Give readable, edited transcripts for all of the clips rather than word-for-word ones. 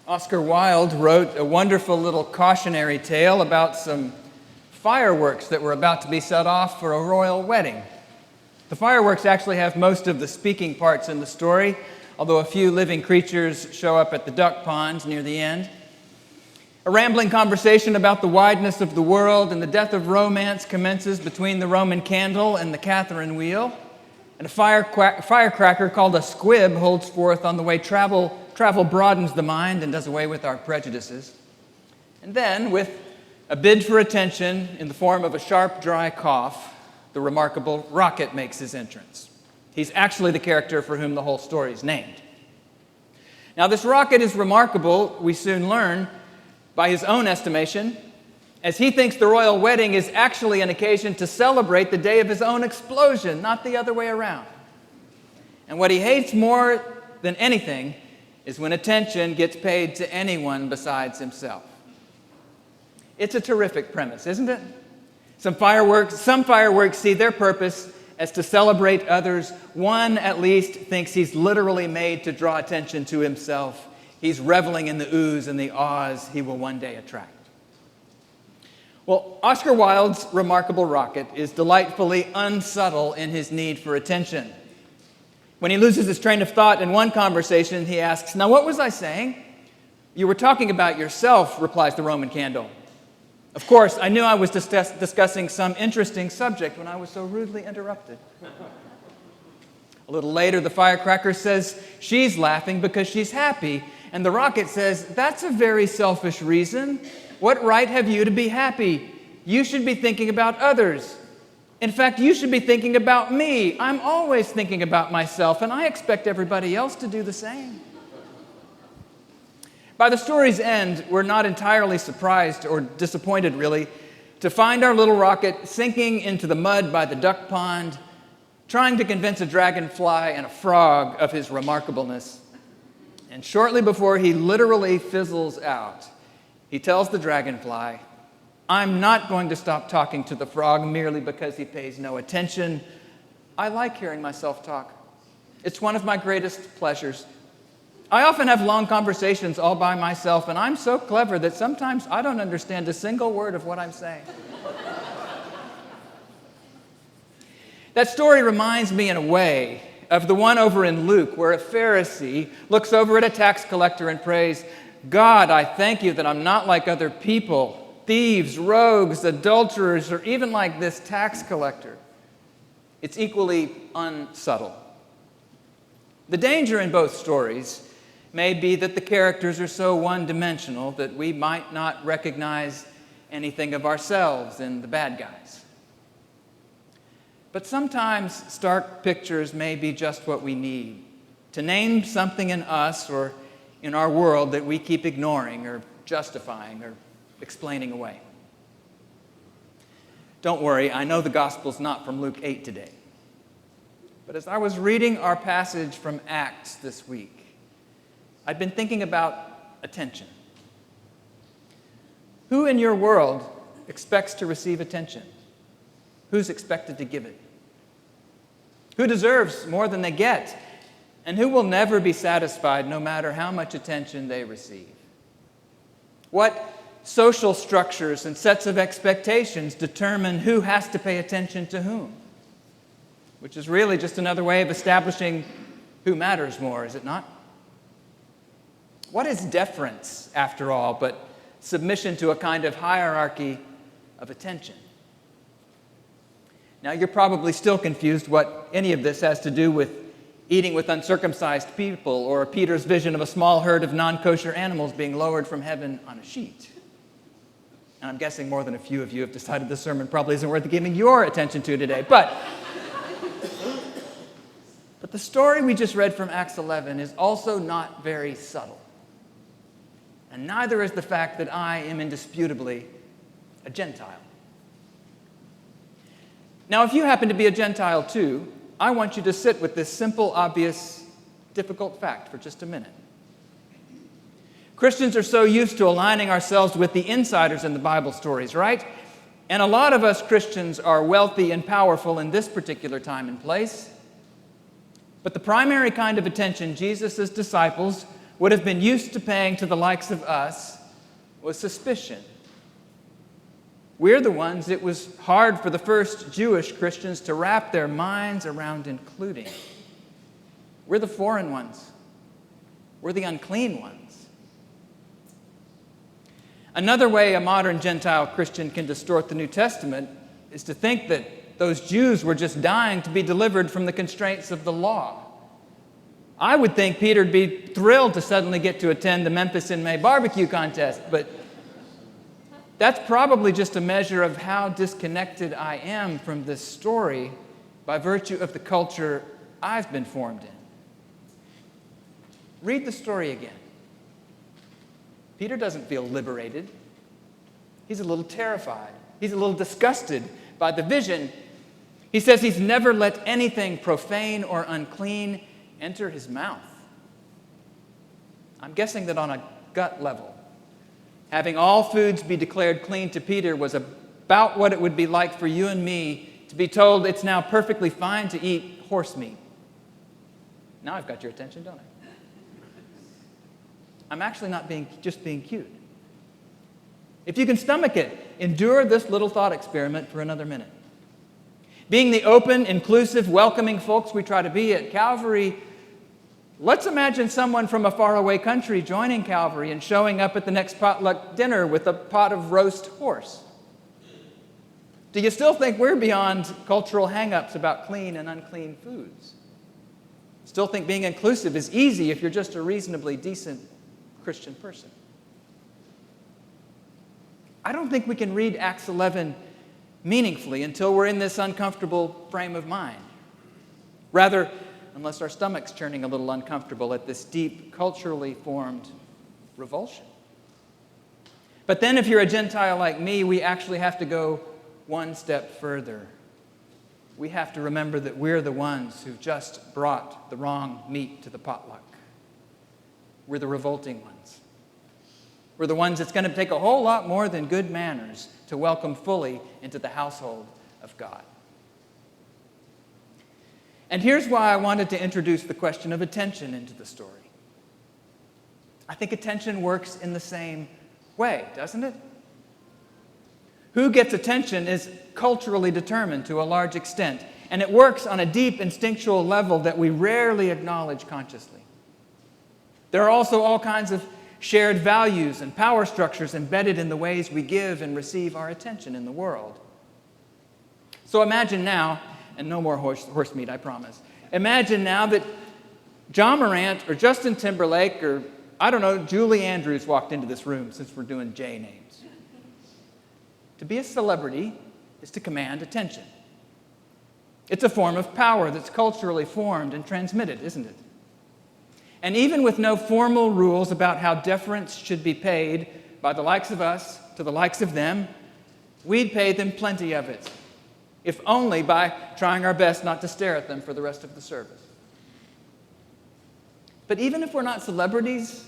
Oscar Wilde wrote a wonderful little cautionary tale about some fireworks that were about to be set off for a royal wedding. The fireworks actually have most of the speaking parts in the story, although a few living creatures show up at the duck ponds near the end. A rambling conversation about the wideness of the world and the death of romance commences between the Roman candle and the Catherine wheel, and a firecracker called a squib holds forth on the way travel broadens the mind and does away with our prejudices. And then, with a bid for attention in the form of a sharp, dry cough, the remarkable Rocket makes his entrance. He's actually the character for whom the whole story is named. Now, this Rocket is remarkable, we soon learn, by his own estimation, as he thinks the royal wedding is actually an occasion to celebrate the day of his own explosion, not the other way around. And what he hates more than anything is when attention gets paid to anyone besides himself. It's a terrific premise, isn't it? Some fireworks see their purpose as to celebrate others. One, at least, thinks he's literally made to draw attention to himself. He's reveling in the oohs and the ahs he will one day attract. Well, Oscar Wilde's remarkable Rocket is delightfully unsubtle in his need for attention. When he loses his train of thought in one conversation, he asks, "Now, what was I saying?" "You were talking about yourself," replies the Roman candle. "Of course, I knew I was discussing some interesting subject when I was so rudely interrupted." A little later, the firecracker says she's laughing because she's happy, and the Rocket says, "That's a very selfish reason. What right have you to be happy? You should be thinking about others. In fact, you should be thinking about me. I'm always thinking about myself, and I expect everybody else to do the same." By the story's end, we're not entirely surprised or disappointed, really, to find our little Rocket sinking into the mud by the duck pond, trying to convince a dragonfly and a frog of his remarkableness. And shortly before he literally fizzles out, he tells the dragonfly, "I'm not going to stop talking to the frog merely because he pays no attention. I like hearing myself talk. It's one of my greatest pleasures. I often have long conversations all by myself, and I'm so clever that sometimes I don't understand a single word of what I'm saying." That story reminds me, in a way, of the one over in Luke, where a Pharisee looks over at a tax collector and prays, "God, I thank you that I'm not like other people, thieves, rogues, adulterers, or even like this tax collector." It's equally unsubtle. The danger in both stories may be that the characters are so one-dimensional that we might not recognize anything of ourselves in the bad guys. But sometimes stark pictures may be just what we need to name something in us or in our world that we keep ignoring or justifying or explaining away. Don't worry, I know the gospel's not from Luke 8 today. But as I was reading our passage from Acts this week, I'd been thinking about attention. Who in your world expects to receive attention? Who's expected to give it? Who deserves more than they get? And who will never be satisfied no matter how much attention they receive? What social structures and sets of expectations determine who has to pay attention to whom? Which is really just another way of establishing who matters more, is it not? What is deference, after all, but submission to a kind of hierarchy of attention? Now, you're probably still confused what any of this has to do with eating with uncircumcised people or Peter's vision of a small herd of non-kosher animals being lowered from heaven on a sheet. And I'm guessing more than a few of you have decided this sermon probably isn't worth giving your attention to today. But the story we just read from Acts 11 is also not very subtle. And neither is the fact that I am indisputably a Gentile. Now, if you happen to be a Gentile too, I want you to sit with this simple, obvious, difficult fact for just a minute. Christians are so used to aligning ourselves with the insiders in the Bible stories, right? And a lot of us Christians are wealthy and powerful in this particular time and place. But the primary kind of attention Jesus' disciples would have been used to paying to the likes of us was suspicion. We're the ones it was hard for the first Jewish Christians to wrap their minds around including. We're the foreign ones. We're the unclean ones. Another way a modern Gentile Christian can distort the New Testament is to think that those Jews were just dying to be delivered from the constraints of the law. I would think Peter'd be thrilled to suddenly get to attend the Memphis in May barbecue contest, but that's probably just a measure of how disconnected I am from this story by virtue of the culture I've been formed in. Read the story again. Peter doesn't feel liberated. He's a little terrified. He's a little disgusted by the vision. He says he's never let anything profane or unclean enter his mouth. I'm guessing that on a gut level, having all foods be declared clean to Peter was about what it would be like for you and me to be told it's now perfectly fine to eat horse meat. Now I've got your attention, don't I? I'm actually not just being cute. If you can stomach it, endure this little thought experiment for another minute. Being the open, inclusive, welcoming folks we try to be at Calvary, let's imagine someone from a faraway country joining Calvary and showing up at the next potluck dinner with a pot of roast horse. Do you still think we're beyond cultural hang-ups about clean and unclean foods? Still think being inclusive is easy if you're just a reasonably decent Christian person? I don't think we can read Acts 11 meaningfully until we're in this uncomfortable frame of mind. Rather, unless our stomach's churning a little uncomfortable at this deep, culturally formed revulsion. But then if you're a Gentile like me, we actually have to go one step further. We have to remember that we're the ones who've just brought the wrong meat to the potluck. We're the revolting ones. We're the ones that's going to take a whole lot more than good manners to welcome fully into the household of God. And here's why I wanted to introduce the question of attention into the story. I think attention works in the same way, doesn't it? Who gets attention is culturally determined to a large extent, and it works on a deep instinctual level that we rarely acknowledge consciously. There are also all kinds of shared values and power structures embedded in the ways we give and receive our attention in the world. So imagine now, and no more horse meat, I promise. Imagine now that John Morant or Justin Timberlake or, I don't know, Julie Andrews walked into this room, since we're doing J names. To be a celebrity is to command attention. It's a form of power that's culturally formed and transmitted, isn't it? And even with no formal rules about how deference should be paid by the likes of us to the likes of them, we'd pay them plenty of it, if only by trying our best not to stare at them for the rest of the service. But even if we're not celebrities,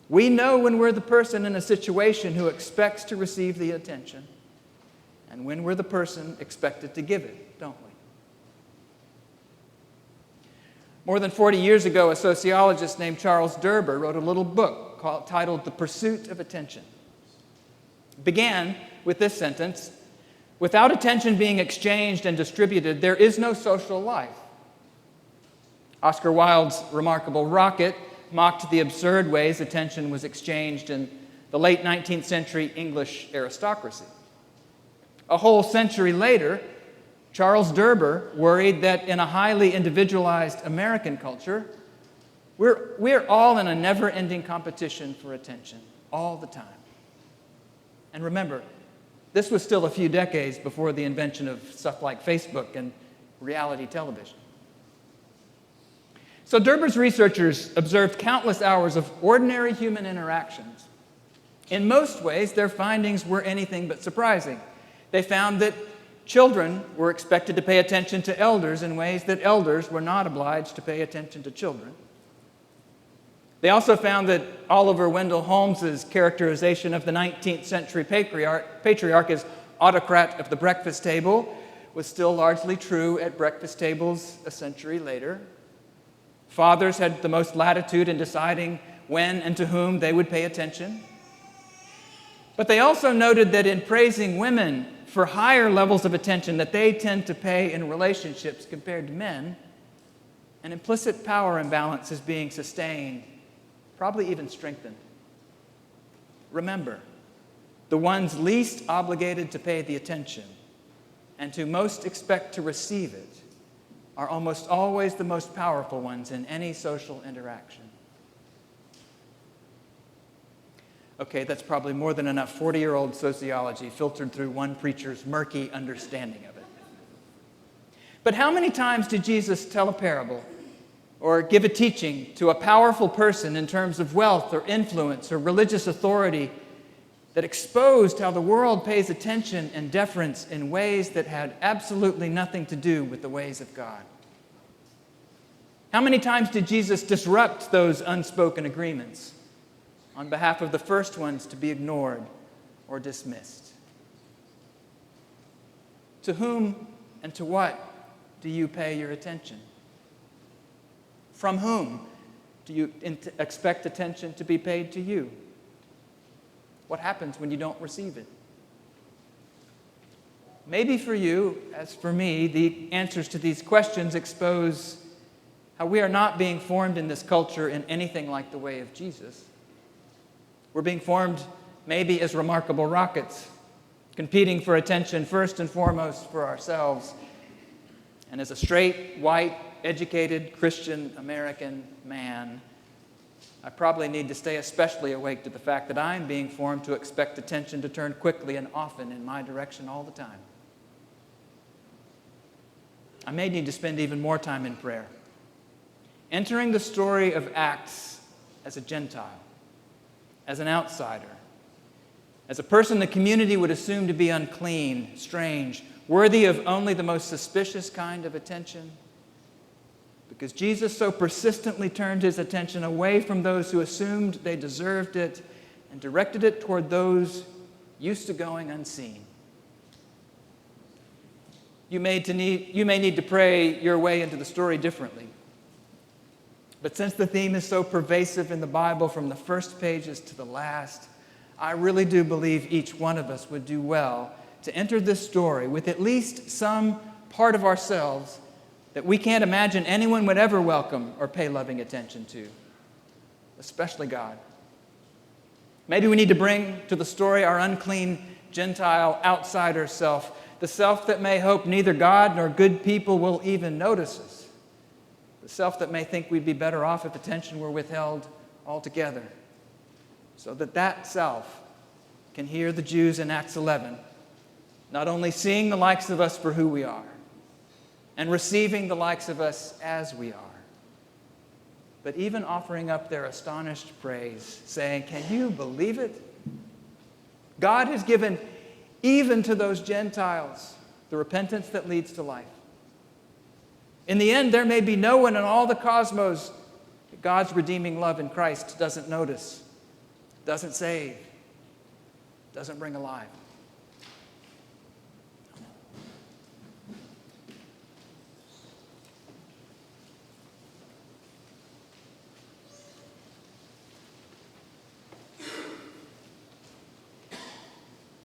we know when we're the person in a situation who expects to receive the attention and when we're the person expected to give it, don't we? More than 40 years ago, a sociologist named Charles Derber wrote a little book titled The Pursuit of Attention. It began with this sentence: without attention being exchanged and distributed, there is no social life. Oscar Wilde's remarkable Rocket mocked the absurd ways attention was exchanged in the late 19th century English aristocracy. A whole century later, Charles Derber worried that in a highly individualized American culture, we're all in a never-ending competition for attention all the time. And remember, this was still a few decades before the invention of stuff like Facebook and reality television. So Derber's researchers observed countless hours of ordinary human interactions. In most ways, their findings were anything but surprising. They found that children were expected to pay attention to elders in ways that elders were not obliged to pay attention to children. They also found that Oliver Wendell Holmes's characterization of the 19th century patriarch as autocrat of the breakfast table was still largely true at breakfast tables a century later. Fathers had the most latitude in deciding when and to whom they would pay attention. But they also noted that in praising women for higher levels of attention that they tend to pay in relationships compared to men, an implicit power imbalance is being sustained, probably even strengthened. Remember, the ones least obligated to pay the attention and who most expect to receive it are almost always the most powerful ones in any social interaction. Okay, that's probably more than enough 40-year-old sociology filtered through one preacher's murky understanding of it. But how many times did Jesus tell a parable or give a teaching to a powerful person in terms of wealth or influence or religious authority that exposed how the world pays attention and deference in ways that had absolutely nothing to do with the ways of God? How many times did Jesus disrupt those unspoken agreements on behalf of the first ones to be ignored or dismissed? To whom and to what do you pay your attention? From whom do you expect attention to be paid to you? What happens when you don't receive it? Maybe for you, as for me, the answers to these questions expose how we are not being formed in this culture in anything like the way of Jesus. We're being formed maybe as remarkable rockets, competing for attention first and foremost for ourselves. And as a straight, white, educated, Christian American man, I probably need to stay especially awake to the fact that I'm being formed to expect attention to turn quickly and often in my direction all the time. I may need to spend even more time in prayer, entering the story of Acts as a Gentile, as an outsider, as a person the community would assume to be unclean, strange, worthy of only the most suspicious kind of attention, because Jesus so persistently turned his attention away from those who assumed they deserved it and directed it toward those used to going unseen. You may need to pray your way into the story differently. But since the theme is so pervasive in the Bible from the first pages to the last, I really do believe each one of us would do well to enter this story with at least some part of ourselves that we can't imagine anyone would ever welcome or pay loving attention to, especially God. Maybe we need to bring to the story our unclean, Gentile, outsider self, the self that may hope neither God nor good people will even notice us, the self that may think we'd be better off if attention were withheld altogether, so that that self can hear the Jews in Acts 11, not only seeing the likes of us for who we are, and receiving the likes of us as we are, but even offering up their astonished praise, saying, "Can you believe it? God has given even to those Gentiles the repentance that leads to life. In the end, there may be no one in all the cosmos that God's redeeming love in Christ doesn't notice, doesn't save, doesn't bring alive."